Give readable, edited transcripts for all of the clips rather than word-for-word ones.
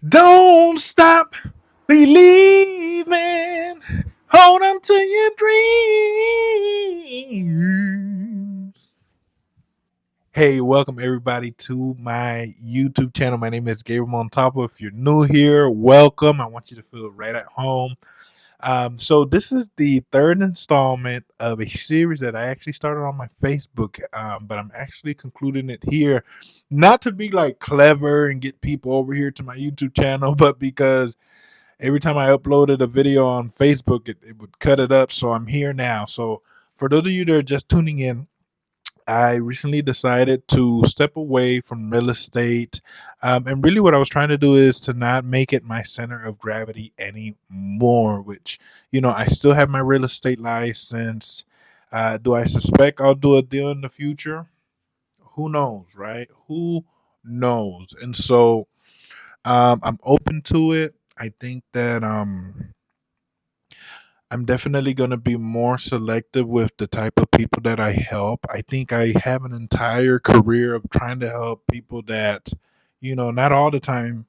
Don't stop believing. Hold on to your dreams. Hey, welcome everybody to my YouTube channel. My name is Gabriel Montalvo. If you're new here, welcome. I want you to feel right at home. So this is the third installment of a series that I actually started on my Facebook, but I'm actually concluding it here, not to be like clever and get people over here to my YouTube channel, but because every time I uploaded a video on Facebook, it would cut it up. So I'm here now. So for those of you that are just tuning in, I recently decided to step away from real estate. And really, what I was trying to do is to not make it my center of gravity anymore, which, I still have my real estate license. Do I suspect I'll do a deal in the future? Who knows, right? Who knows? And so I'm open to it. I think that I'm definitely going to be more selective with the type of people that I help. I think I have an entire career of trying to help people that, not all the time,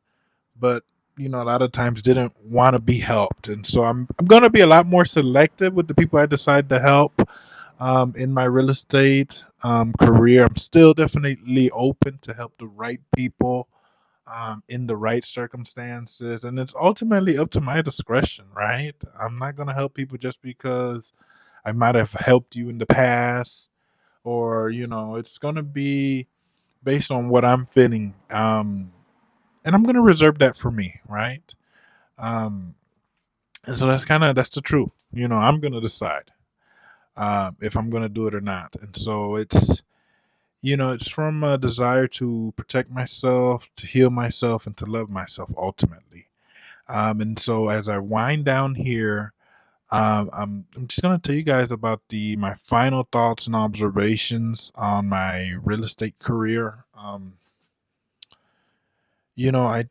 but a lot of times didn't want to be helped. And so I'm going to be a lot more selective with the people I decide to help in my real estate career. I'm still definitely open to help the right people in the right circumstances. And it's ultimately up to my discretion, right? I'm not going to help people just because I might have helped you in the past, or, it's going to be based on what I'm feeling. And I'm going to reserve that for me, right? Um, and so that's the truth. I'm going to decide if I'm going to do it or not. And so it's from a desire to protect myself, to heal myself, and to love myself ultimately. And so as I wind down here, I'm just gonna tell you guys about my final thoughts and observations on my real estate career. I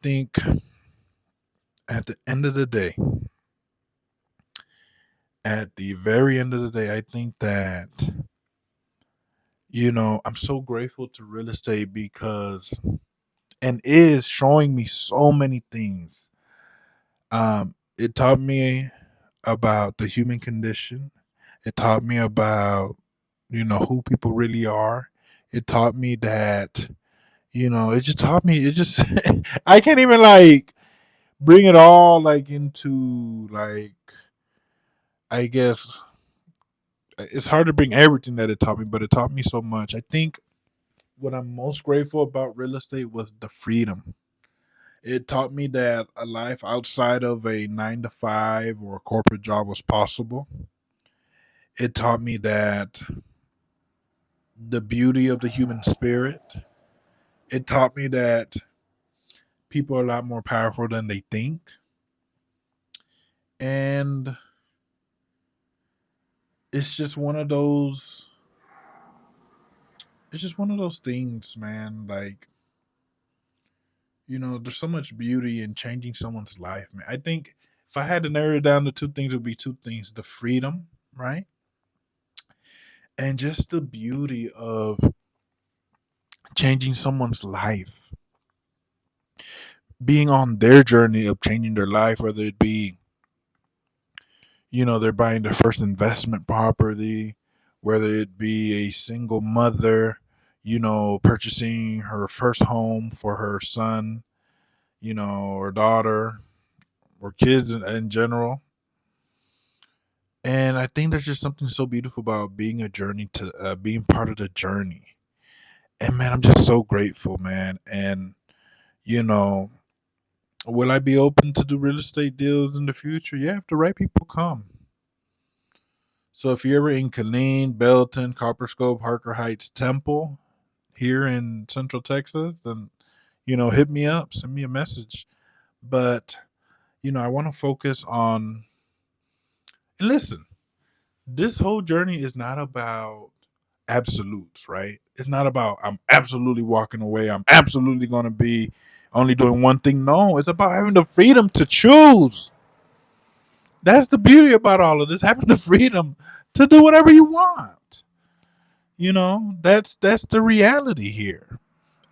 think at the end of the day, at the very end of the day, I think that I'm so grateful to real estate because and is showing me so many things. It taught me about the human condition. It taught me about, who people really are. It taught me that, it just taught me, it just, I can't even like bring it all like into like, I guess it's hard to bring everything that it taught me, but it taught me so much. I think what I'm most grateful about real estate was the freedom. It taught me that a life outside of a 9 to 5 or a corporate job was possible. It taught me that the beauty of the human spirit. It taught me that people are a lot more powerful than they think. And it's just one of those it's just one of those things, man. Like, there's so much beauty in changing someone's life, man. I think if I had to narrow it down to two things, it would be two things: the freedom, right? And just the beauty of changing someone's life, being on their journey of changing their life, whether it be, they're buying their first investment property, whether it be a single mother, purchasing her first home for her son, or daughter, or kids in general. And I think there's just something so beautiful about being being part of the journey. And man, I'm just so grateful, man. And you know, will I be open to do real estate deals in the future? Yeah, if the right people come. So if you're ever in Killeen, Belton, Copperscope, Harker Heights, Temple, here in Central Texas, then hit me up, send me a message. But I want to focus on and listen. This whole journey is not about absolutes, right? It's not about I'm absolutely walking away. I'm absolutely going to be only doing one thing. No, it's about having the freedom to choose. That's the beauty about all of this, having the freedom to do whatever you want. That's the reality here.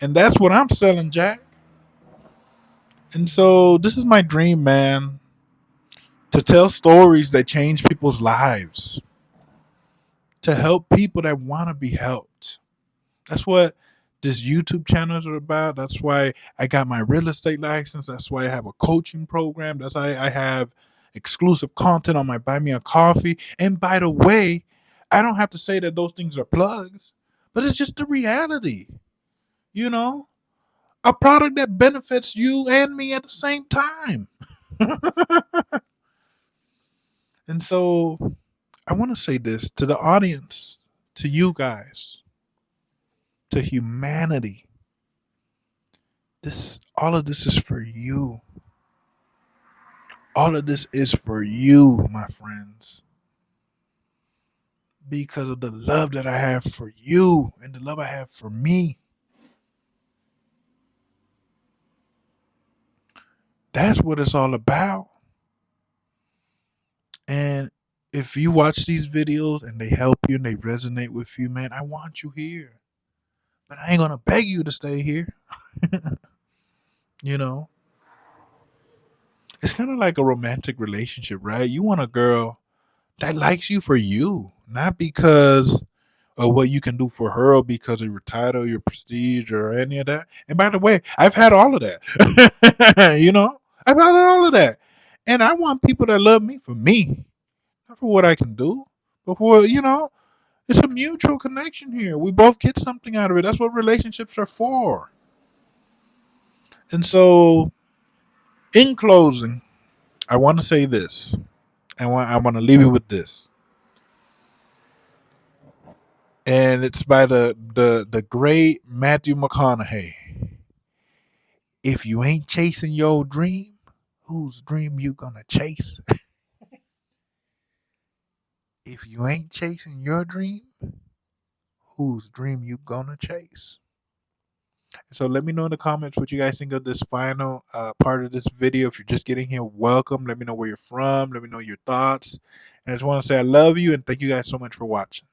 And that's what I'm selling, Jack. And so this is my dream, man, to tell stories that change people's lives, to help people that want to be helped. That's what this YouTube channels are about. That's why I got my real estate license. That's why I have a coaching program. That's why I have exclusive content on my Buy Me a Coffee. And by the way, I don't have to say that those things are plugs, but it's just the reality. You know, a product that benefits you and me at the same time. And so I want to say this to the audience, to you guys, to humanity. All of this is for you. All of this is for you, my friends. Because of the love that I have for you and the love I have for me. That's what it's all about. And if you watch these videos and they help you and they resonate with you, man, I want you here. But I ain't going to beg you to stay here. You know, it's kind of like a romantic relationship, right? You want a girl that likes you for you, not because of what you can do for her or because of your title, your prestige, or any of that. And by the way, I've had all of that. You know, I've had all of that. And I want people that love me for me, not for what I can do, but for, it's a mutual connection here. We both get something out of it. That's what relationships are for. And so, in closing, I want to say this. I want to leave you with this. And it's by the great Matthew McConaughey. If you ain't chasing your dream, whose dream you gonna chase? If you ain't chasing your dream, whose dream you gonna chase? So let me know in the comments what you guys think of this final part of this video. If you're just getting here, welcome. Let me know where you're from. Let me know your thoughts. And I just want to say I love you and thank you guys so much for watching.